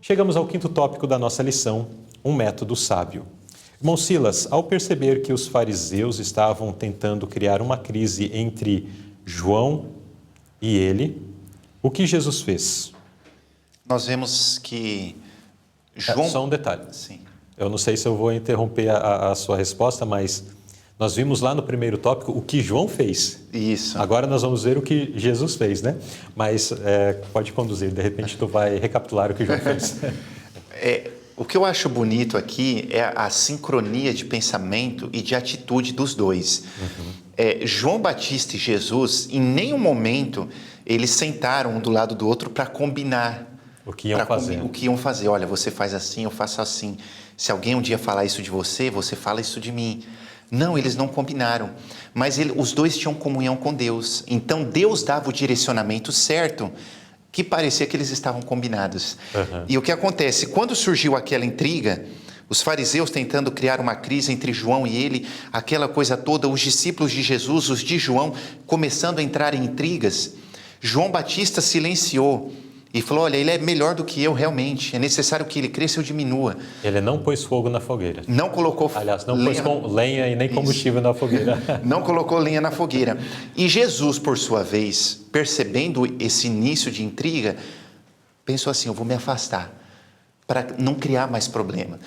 Chegamos ao quinto tópico da nossa lição, um método sábio. Irmão Silas, ao perceber que os fariseus estavam tentando criar uma crise entre João e ele, o que Jesus fez? Nós vemos que João... Só um detalhe. Sim. Eu não sei se eu vou interromper a sua resposta, mas nós vimos lá no primeiro tópico o que João fez. Isso. Agora nós vamos ver o que Jesus fez, né? Mas pode conduzir, de repente tu vai recapitular o que João fez. O que eu acho bonito aqui é a sincronia de pensamento e de atitude dos dois. João Batista e Jesus, em nenhum momento, eles sentaram um do lado do outro para combinar. O que iam fazer. O que iam fazer. Olha, você faz assim, eu faço assim. Se alguém um dia falar isso de você, você fala isso de mim. Não, eles não combinaram. Mas os dois tinham comunhão com Deus. Então, Deus dava o direcionamento certo, que parecia que eles estavam combinados. E o que acontece? Quando surgiu aquela intriga, os fariseus tentando criar uma crise entre João e ele, aquela coisa toda, os discípulos de Jesus, os de João, começando a entrar em intrigas, João Batista silenciou e falou, olha, ele é melhor do que eu realmente, é necessário que ele cresça e eu diminua. Ele não pôs fogo na fogueira. Não colocou Aliás, não pôs lenha e nem combustível na fogueira. Não colocou lenha na fogueira. E Jesus, por sua vez, percebendo esse início de intriga, pensou assim, eu vou me afastar, para não criar mais problema.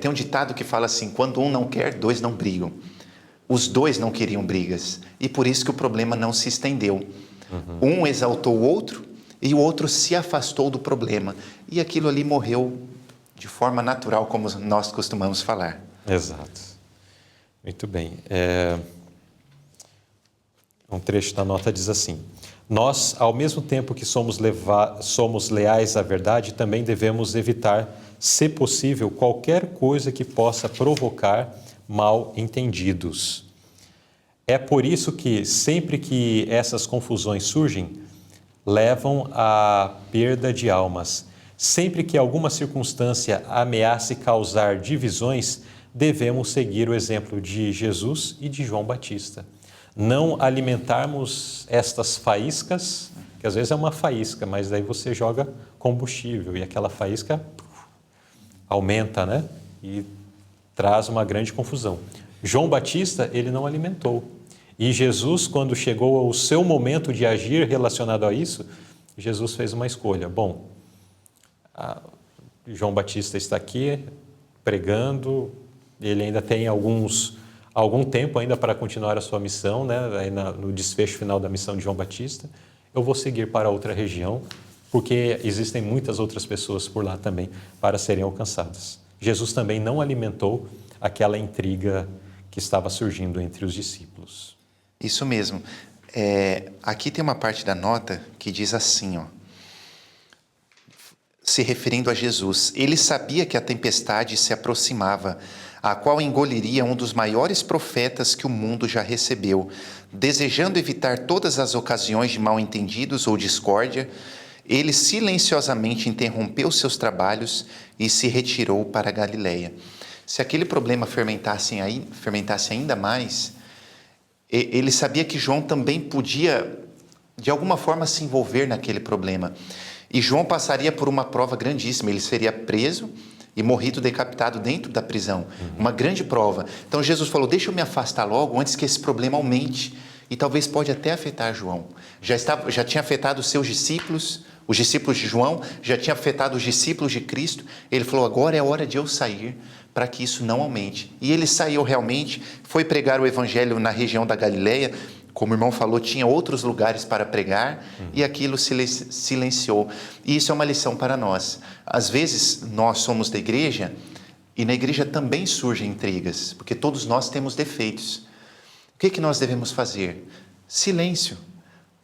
Tem um ditado que fala assim, quando um não quer, dois não brigam. Os dois não queriam brigas, e por isso que o problema não se estendeu. Um exaltou o outro, e o outro se afastou do problema. E aquilo ali morreu de forma natural, como nós costumamos falar. Exato. Muito bem. Um trecho da nota diz assim, nós, ao mesmo tempo que somos leais à verdade, também devemos evitar, se possível, qualquer coisa que possa provocar mal-entendidos. É por isso que, sempre que essas confusões surgem, levam à perda de almas. Sempre que alguma circunstância ameace causar divisões, devemos seguir o exemplo de Jesus e de João Batista. Não alimentarmos estas faíscas, que às vezes é uma faísca, mas daí você joga combustível e aquela faísca aumenta, né? E traz uma grande confusão. João Batista, ele não alimentou. E Jesus, quando chegou ao seu momento de agir relacionado a isso, Jesus fez uma escolha. Bom, João Batista está aqui pregando, ele ainda tem algum tempo ainda para continuar a sua missão, né? Aí no desfecho final da missão de João Batista. Eu vou seguir para outra região, porque existem muitas outras pessoas por lá também para serem alcançadas. Jesus também não alimentou aquela intriga que estava surgindo entre os discípulos. Isso mesmo. Aqui tem uma parte da nota que diz assim, se referindo a Jesus, ele sabia que a tempestade se aproximava, a qual engoliria um dos maiores profetas que o mundo já recebeu. Desejando evitar todas as ocasiões de mal-entendidos ou discórdia, ele silenciosamente interrompeu seus trabalhos e se retirou para a Galileia. Se aquele problema fermentasse ainda mais, ele sabia que João também podia, de alguma forma, se envolver naquele problema. E João passaria por uma prova grandíssima. Ele seria preso e morrido decapitado dentro da prisão. Uma grande prova. Então Jesus falou, deixa eu me afastar logo antes que esse problema aumente. E talvez pode até afetar João. Já tinha afetado os seus discípulos, os discípulos de João, já tinha afetado os discípulos de Cristo. Ele falou, agora é hora de eu sair para que isso não aumente. E ele saiu realmente, foi pregar o evangelho na região da Galileia. Como o irmão falou, tinha outros lugares para pregar e aquilo silenciou. E isso é uma lição para nós. Às vezes, nós somos da igreja e na igreja também surgem intrigas, porque todos nós temos defeitos. O que nós devemos fazer? Silêncio.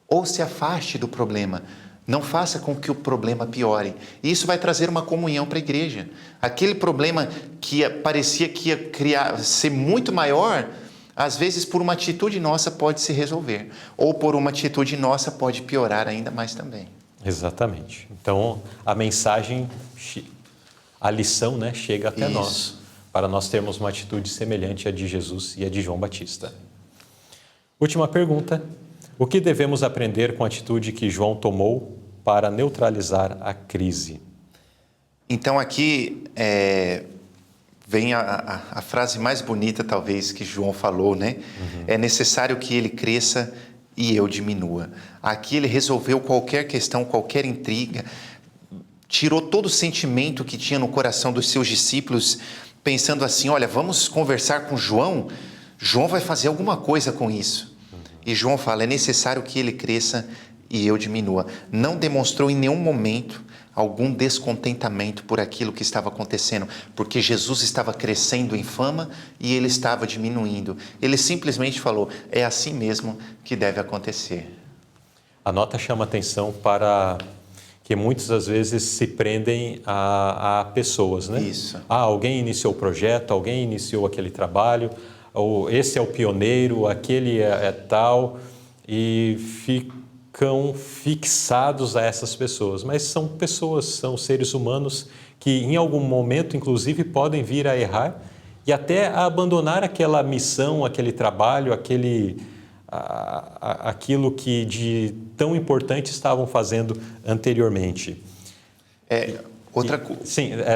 Ou se afaste do problema. Não faça com que o problema piore. E isso vai trazer uma comunhão para a igreja. Aquele problema que parecia que ia ser muito maior, às vezes por uma atitude nossa pode se resolver. Ou por uma atitude nossa pode piorar ainda mais também. Exatamente. Então, a mensagem, a lição, né, chega até nós, para nós termos uma atitude semelhante à de Jesus e à de João Batista. Última pergunta. O que devemos aprender com a atitude que João tomou para neutralizar a crise. Então aqui vem a frase mais bonita talvez que João falou, né? É necessário que ele cresça e eu diminua. Aqui ele resolveu qualquer questão, qualquer intriga, tirou todo o sentimento que tinha no coração dos seus discípulos, pensando assim, olha, vamos conversar com João, João vai fazer alguma coisa com isso. E João fala, é necessário que ele cresça e eu diminua. Não demonstrou em nenhum momento algum descontentamento por aquilo que estava acontecendo, porque Jesus estava crescendo em fama e ele estava diminuindo. Ele simplesmente falou, é assim mesmo que deve acontecer. A nota chama atenção para que muitas das vezes se prendem a pessoas, né? Isso. Alguém iniciou o projeto, alguém iniciou aquele trabalho, ou esse é o pioneiro, aquele é tal, e ficam fixados a essas pessoas. Mas são pessoas, são seres humanos que em algum momento, inclusive, podem vir a errar e até a abandonar aquela missão, aquele trabalho, aquilo que de tão importante estavam fazendo anteriormente.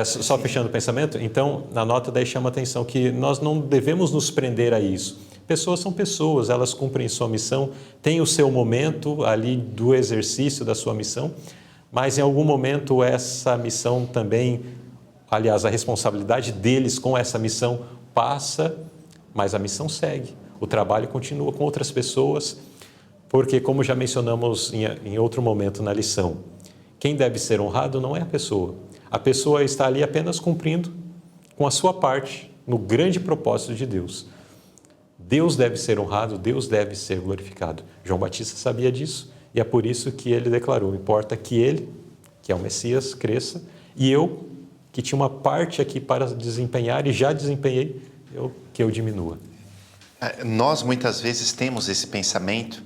Só fechando o pensamento, então, na nota daí chama atenção que nós não devemos nos prender a isso. Pessoas são pessoas, elas cumprem sua missão, têm o seu momento ali do exercício da sua missão, mas em algum momento essa missão também, aliás, a responsabilidade deles com essa missão passa, mas a missão segue. O trabalho continua com outras pessoas, porque, como já mencionamos em outro momento na lição, quem deve ser honrado não é a pessoa. A pessoa está ali apenas cumprindo com a sua parte no grande propósito de Deus. Deus deve ser honrado, Deus deve ser glorificado. João Batista sabia disso e é por isso que ele declarou, importa que ele, que é o Messias, cresça e eu, que tinha uma parte aqui para desempenhar e já desempenhei, que eu diminua. Nós muitas vezes temos esse pensamento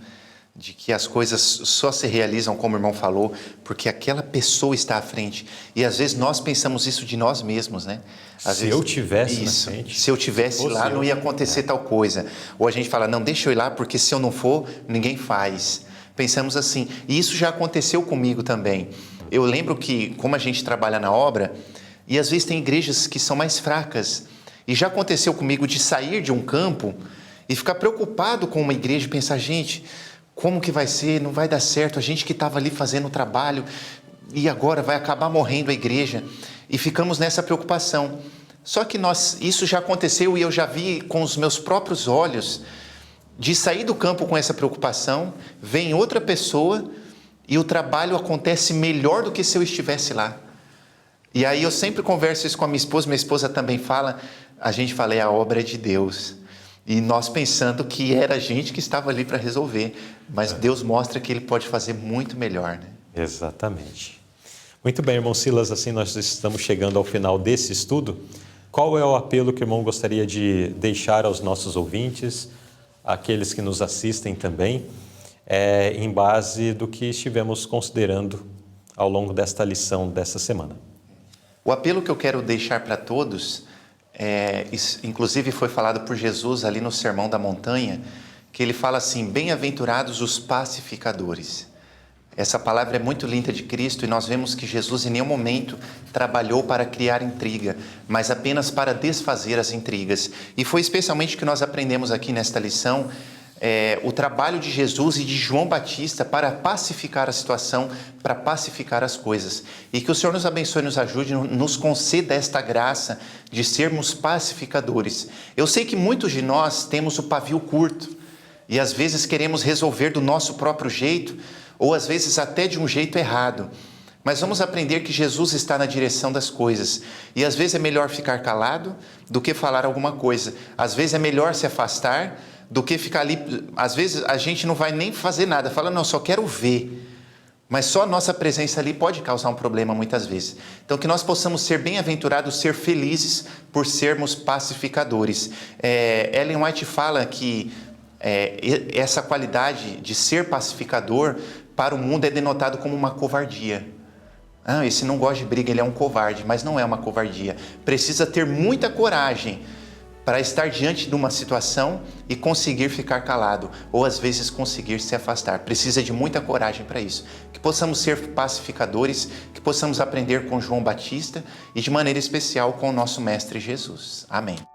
de que as coisas só se realizam, como o irmão falou, porque aquela pessoa está à frente. E às vezes nós pensamos isso de nós mesmos, né? Se eu tivesse na frente, se eu tivesse lá, não ia acontecer tal coisa. Ou a gente fala, não, deixa eu ir lá, porque se eu não for, ninguém faz. Pensamos assim. E isso já aconteceu comigo também. Eu lembro que, como a gente trabalha na obra, e às vezes tem igrejas que são mais fracas. E já aconteceu comigo de sair de um campo e ficar preocupado com uma igreja e pensar, gente, como que vai ser? Não vai dar certo. A gente que estava ali fazendo o trabalho e agora vai acabar morrendo a igreja. E ficamos nessa preocupação. Só que isso já aconteceu e eu já vi com os meus próprios olhos de sair do campo com essa preocupação, vem outra pessoa e o trabalho acontece melhor do que se eu estivesse lá. E aí eu sempre converso isso com a minha esposa também fala, a gente fala, a obra é de Deus. E nós pensando que era a gente que estava ali para resolver. Mas Deus mostra que Ele pode fazer muito melhor, né? Exatamente. Muito bem, irmão Silas, assim nós estamos chegando ao final desse estudo. Qual é o apelo que o irmão gostaria de deixar aos nossos ouvintes, àqueles que nos assistem também, em base do que estivemos considerando ao longo desta lição dessa semana? O apelo que eu quero deixar para todos... inclusive foi falado por Jesus ali no Sermão da Montanha, que ele fala assim, bem-aventurados os pacificadores. Essa palavra é muito linda de Cristo e nós vemos que Jesus em nenhum momento trabalhou para criar intriga, mas apenas para desfazer as intrigas. E foi especialmente o que nós aprendemos aqui nesta lição, o trabalho de Jesus e de João Batista para pacificar a situação, para pacificar as coisas. E que o Senhor nos abençoe e nos ajude, nos conceda esta graça de sermos pacificadores. Eu sei que muitos de nós temos o pavio curto e às vezes queremos resolver do nosso próprio jeito ou às vezes até de um jeito errado. Mas vamos aprender que Jesus está na direção das coisas. E às vezes é melhor ficar calado do que falar alguma coisa. Às vezes é melhor se afastar do que ficar ali. Às vezes a gente não vai nem fazer nada, fala, não, só quero ver. Mas só a nossa presença ali pode causar um problema muitas vezes. Então que nós possamos ser bem-aventurados, ser felizes por sermos pacificadores. Ellen White fala que essa qualidade de ser pacificador para o mundo é denotado como uma covardia. Esse não gosta de briga, ele é um covarde, mas não é uma covardia. Precisa ter muita coragem para estar diante de uma situação e conseguir ficar calado, ou às vezes conseguir se afastar. Precisa de muita coragem para isso. Que possamos ser pacificadores, que possamos aprender com João Batista e de maneira especial com o nosso Mestre Jesus. Amém.